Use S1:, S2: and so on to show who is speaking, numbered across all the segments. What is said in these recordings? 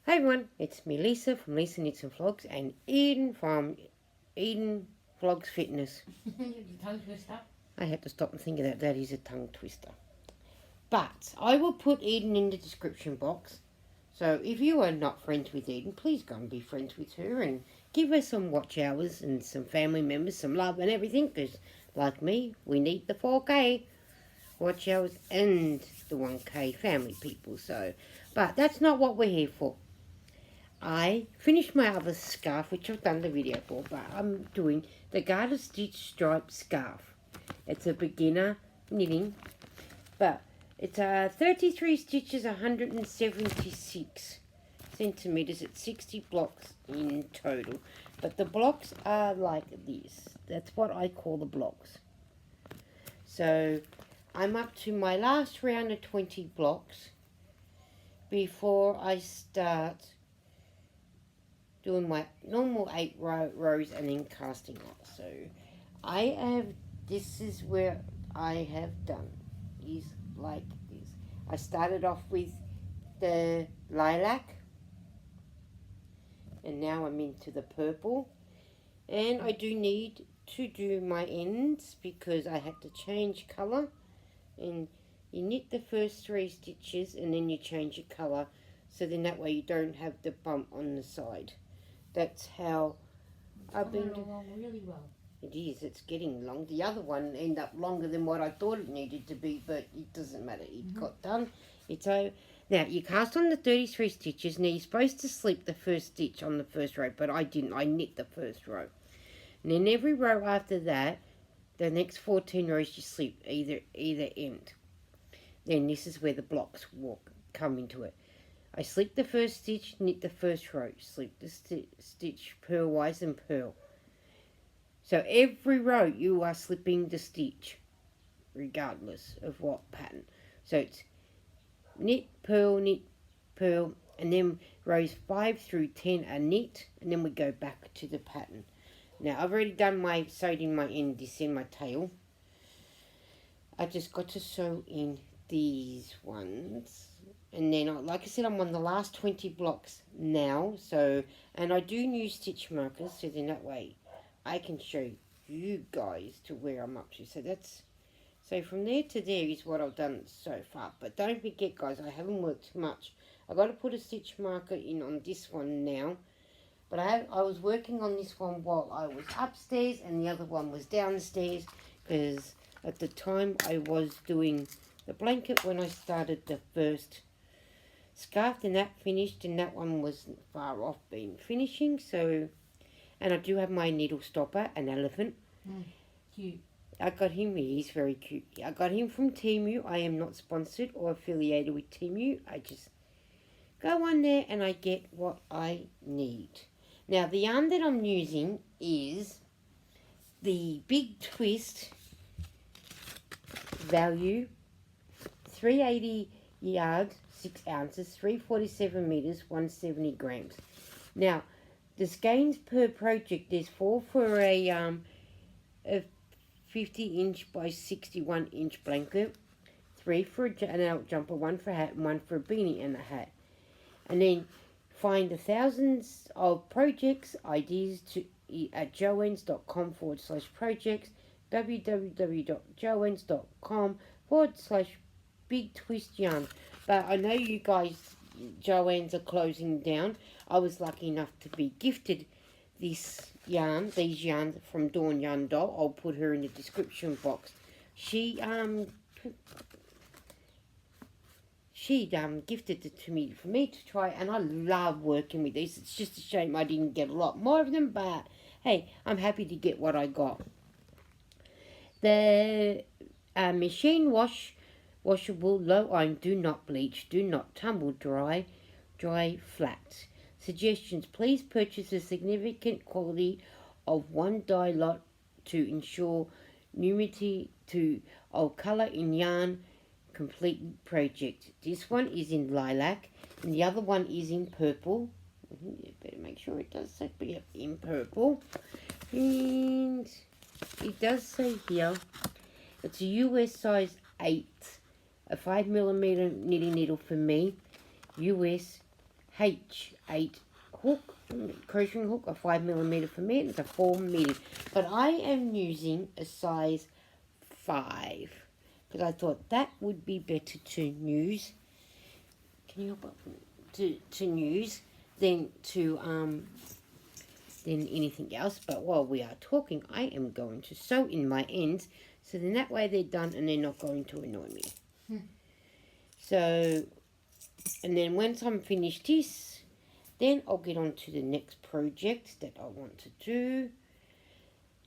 S1: Hey everyone, it's me Lisa from Lisa Knits and Vlogs and Eden from Eden Vlogs Fitness.
S2: Tongue twister.
S1: I had to stop and think of that. That is a tongue twister. But I will put Eden in the description box. So if you are not friends with Eden, please go and be friends with her and give her some watch hours and some family members, some love and everything. Because like me, we need the 4K watch hours and the 1K family people. But that's not what we're here for. I finished my other scarf, which I've done the video for, but I'm doing the Garter Stitch Stripe Scarf. It's a beginner knitting, but it's 33 stitches, 176 centimetres. It's 60 blocks in total, but the blocks are like this. That's what I call the blocks. So I'm up to my last round of 20 blocks before I start doing my normal 8 rows and then casting up. So this is where I have done is like this. I started off with the lilac and now I'm into the purple, and I do need to do my ends because I had to change colour, and you knit the first 3 stitches and then you change your colour, so then that way you don't have the bump on the side. That's how I've been doing.
S2: Along really well.
S1: It is. It's getting long. The other one ended up longer than what I thought it needed to be, but it doesn't matter. It got done. It's over. Now you cast on the 33 stitches. Now you're supposed to slip the first stitch on the first row, but I didn't. I knit the first row, and then every row after that, the next 14 rows you slip either end. Then this is where the blocks come into it. I slip the first stitch, knit the first row, slip the stitch purlwise and purl. So every row you are slipping the stitch, regardless of what pattern. So it's knit, purl, and then rows 5 through 10 are knit, and then we go back to the pattern. Now I've already done sewed in my end, this in my tail. I just got to sew in these ones. And then, like I said, I'm on the last 20 blocks now. And I do use stitch markers, so then that way I can show you guys to where I'm up to. So from there to there is what I've done so far. But don't forget, guys, I haven't worked much. I've got to put a stitch marker in on this one now. But I was working on this one while I was upstairs, and the other one was downstairs, because at the time I was doing the blanket when I started the first scarf, and that finished, and that one wasn't far off being finishing. So, and I do have my needle stopper, an elephant.
S2: Cute.
S1: I got him. He's very cute. I got him from Temu. I am not sponsored or affiliated with Temu. I just go on there and I get what I need. Now the yarn that I'm using is the Big Twist value 380 yards, 6 ounces, 347 meters, 170 grams. Now, the skeins per project, there's 4 for a 50-inch by 61-inch blanket, 3 for an adult jumper, 1 for a hat, and 1 for a beanie and a hat. And then find the thousands of projects ideas at joannes.com/projects, www.joannes.com/big twist yarn. But I know you guys, Joanne's are closing down. I was lucky enough to be gifted these yarns from Dawn Yarn Doll. I'll put her in the description box. She gifted it to me for me to try, and I love working with these. It's just a shame I didn't get a lot more of them, but hey, I'm happy to get what I got. The machine washable, low iron, do not bleach, do not tumble dry flat. Suggestions: please purchase a significant quality of one dye lot to ensure unity of colour in yarn. Complete project. This one is in lilac and the other one is in purple. You better make sure it does say in purple. And it does say here it's a US size 8, a 5mm knitting needle for me, US H8 hook, crocheting hook, a 5mm for men, it's a 4mm. But I am using a size 5 because I thought that would be better to use. Can you help up? To use than anything else. But while we are talking, I am going to sew in my ends, so then that way they're done and they're not going to annoy me. So, and then once I'm finished this, then I'll get on to the next project that I want to do.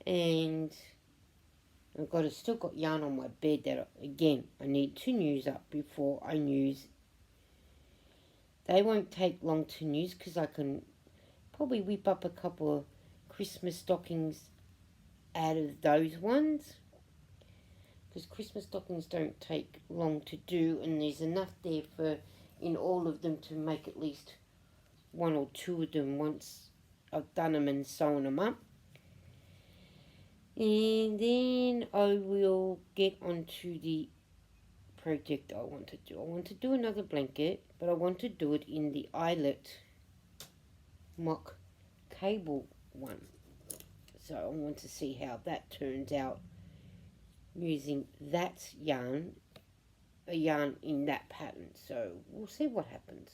S1: And I've still got yarn on my bed that, again, I need to use up before I use. They won't take long to use because I can probably whip up a couple of Christmas stockings out of those ones. Because Christmas stockings don't take long to do, and there's enough there for in all of them to make at least 1 or 2 of them once I've done them and sewn them up. And then I will get onto the project I want to do. I want to do another blanket, but I want to do it in the eyelet mock cable one. So I want to see how that turns out using that yarn, a yarn in that pattern. So we'll see what happens.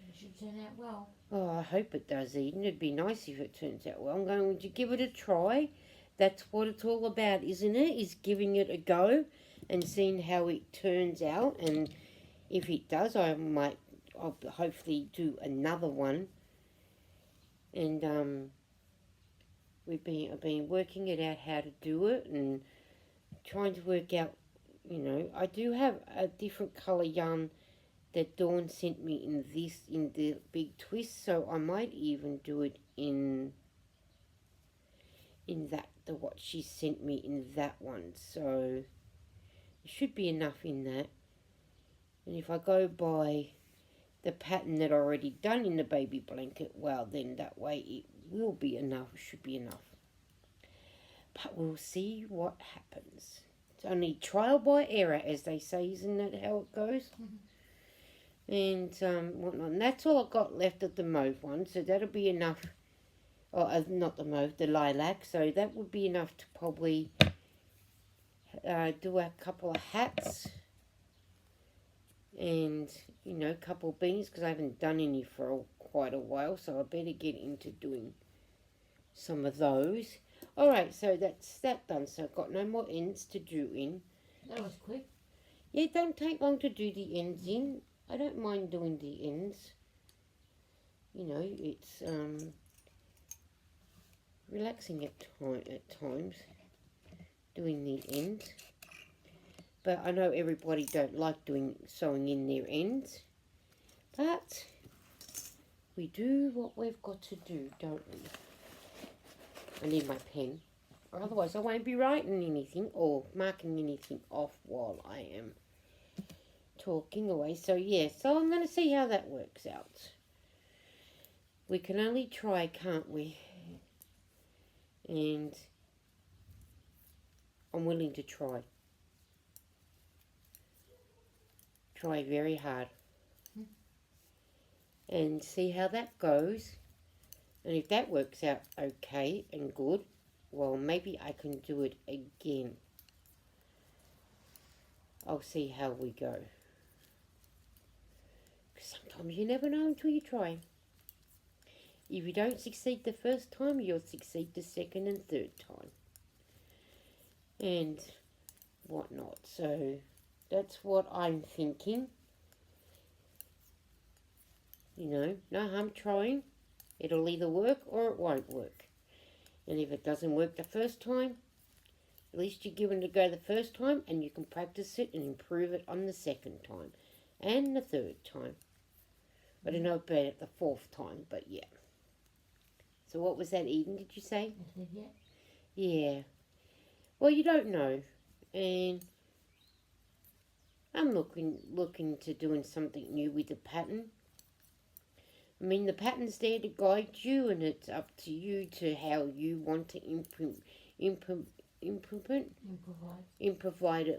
S2: It should turn out well.
S1: Oh, I hope it does, Eden. It'd be nice if it turns out well. I'm going to give it a try. That's what it's all about, isn't it? Is giving it a go and seeing how it turns out. And if it does, I'll hopefully do another one. And I've been working it out how to do it and trying to work out, I do have a different colour yarn that Dawn sent me in the big twist, so I might even do it in what she sent me in that one. So it should be enough in that. And if I go by the pattern that I already done in the baby blanket, well, then that way it will be enough. It should be enough. But we'll see what happens. It's only trial by error, as they say, isn't that how it goes? And whatnot. And that's all I've got left of the mauve one, so that'll be enough. Oh, not the mauve, the lilac. So that would be enough to probably do a couple of hats and, a couple of beanies, because I haven't done any for quite a while, so I better get into doing some of those. Alright, so that's that done. So I've got no more ends to do in.
S2: That was quick.
S1: Yeah, it don't take long to do the ends in. I don't mind doing the ends. It's relaxing at times doing the ends. But I know everybody don't like sewing in their ends. But we do what we've got to do, don't we? I need my pen, or otherwise I won't be writing anything or marking anything off while I am talking away. So yeah, so I'm going to see how that works out. We can only try, can't we? And I'm willing to try. Try very hard. And see how that goes. And if that works out okay and good, well, maybe I can do it again. I'll see how we go. Because sometimes you never know until you try. If you don't succeed the first time, you'll succeed the second and third time. And whatnot. So that's what I'm thinking. No harm trying. It'll either work or it won't work. And if it doesn't work the first time, at least you're given it a go the first time and you can practice it and improve it on the second time and the third time. I don't know about it the fourth time, but yeah. So what was that, Eden, did you say?
S2: I said yeah.
S1: Yeah. Well, you don't know. And I'm looking to doing something new with the pattern. I mean, the pattern's there to guide you, and it's up to you to how you want to improvise it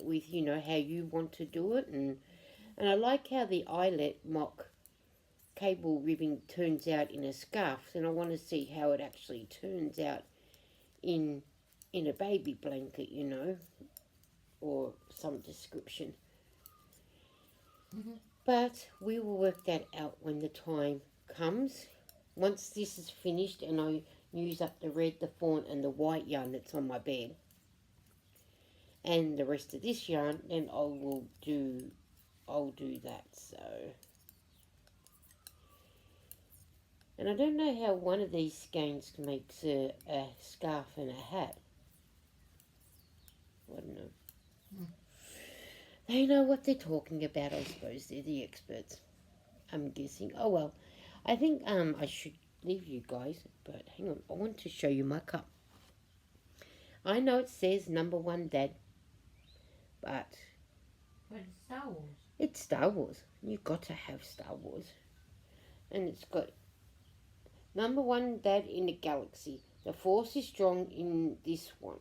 S1: with, how you want to do it. And I like how the eyelet mock cable ribbon turns out in a scarf, then I want to see how it actually turns out in a baby blanket, you know, or some description. But we will work that out when the time comes. Once this is finished and I use up the red, the fawn and the white yarn that's on my bed, and the rest of this yarn, then I'll do that. So, and I don't know how one of these skeins makes a scarf and a hat. I don't know. They know what they're talking about, I suppose. They're the experts, I'm guessing. Oh well, I think I should leave you guys, but hang on, I want to show you my cup. I know it says number 1 dad, but
S2: it's Star Wars.
S1: It's Star Wars. You've got to have Star Wars. And it's got number 1 dad in the galaxy. The force is strong in this one.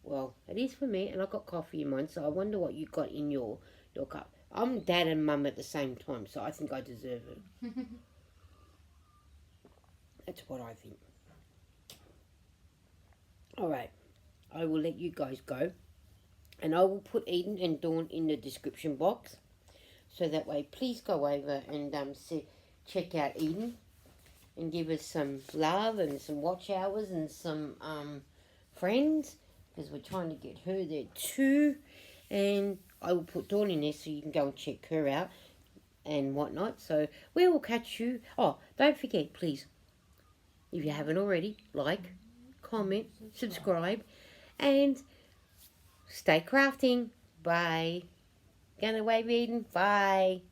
S1: Well, it is for me, and I got coffee in mine, so I wonder what you got in your cup. I'm dad and mum at the same time, so I think I deserve it. That's what I think. Alright, I will let you guys go. And I will put Eden and Dawn in the description box. So that way, please go over and check out Eden. And give us some love and some watch hours and some friends. Because we're trying to get her there too. And I will put Dawn in there so you can go and check her out and whatnot. So we will catch you. Oh, don't forget, please, if you haven't already, like, comment, subscribe, and stay crafting. Bye. Gonna wave, Eden. Bye.